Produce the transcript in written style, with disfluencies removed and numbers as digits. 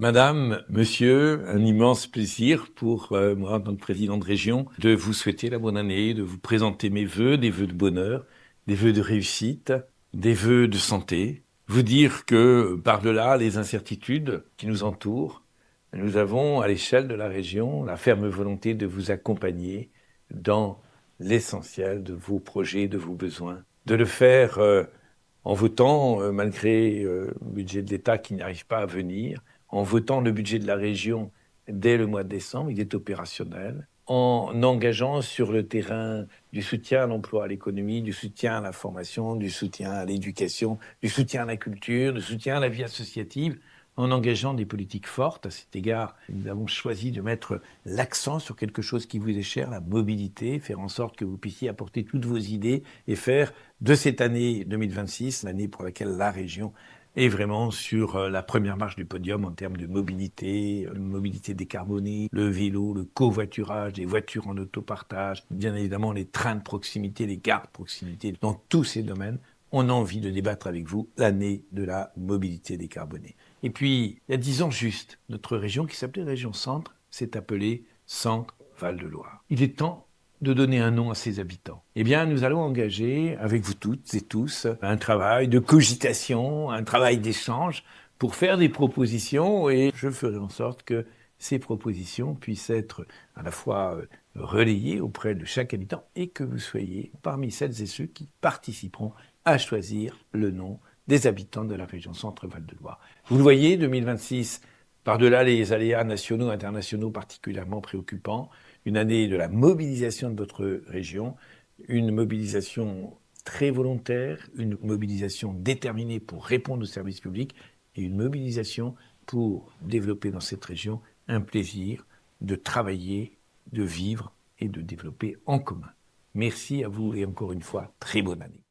Madame, monsieur, un immense plaisir pour moi, en tant que président de région, de vous souhaiter la bonne année, de vous présenter mes vœux, des vœux de bonheur, des vœux de réussite, des vœux de santé. Vous dire que par-delà les incertitudes qui nous entourent, nous avons à l'échelle de la région la ferme volonté de vous accompagner dans l'essentiel de vos projets, de vos besoins, de le faire en votant, malgré le budget de l'État qui n'arrive pas à venir, en votant le budget de la région dès le mois de décembre, il est opérationnel, en engageant sur le terrain du soutien à l'emploi, à l'économie, du soutien à la formation, du soutien à l'éducation, du soutien à la culture, du soutien à la vie associative, en engageant des politiques fortes. À cet égard, nous avons choisi de mettre l'accent sur quelque chose qui vous est cher, la mobilité, faire en sorte que vous puissiez apporter toutes vos idées et faire de cette année 2026 l'année pour laquelle la région est vraiment sur la première marche du podium en termes de mobilité, mobilité décarbonée, le vélo, le covoiturage, les voitures en autopartage, bien évidemment les trains de proximité, les gares de proximité. Dans tous ces domaines, on a envie de débattre avec vous l'année de la mobilité décarbonée. Et puis, il y a 10 ans juste, notre région qui s'appelait Région Centre s'est appelée Centre Val-de-Loire. Il est temps de donner un nom à ses habitants. Eh bien, nous allons engager, avec vous toutes et tous, un travail de cogitation, un travail d'échange pour faire des propositions et je ferai en sorte que ces propositions puissent être à la fois relayées auprès de chaque habitant et que vous soyez parmi celles et ceux qui participeront à choisir le nom des habitants de la région Centre-Val de Loire. Vous le voyez, 2026, par-delà les aléas nationaux, internationaux particulièrement préoccupants, une année de la mobilisation de votre région, une mobilisation très volontaire, une mobilisation déterminée pour répondre aux services publics et une mobilisation pour développer dans cette région un plaisir de travailler, de vivre et de développer en commun. Merci à vous et encore une fois, très bonne année.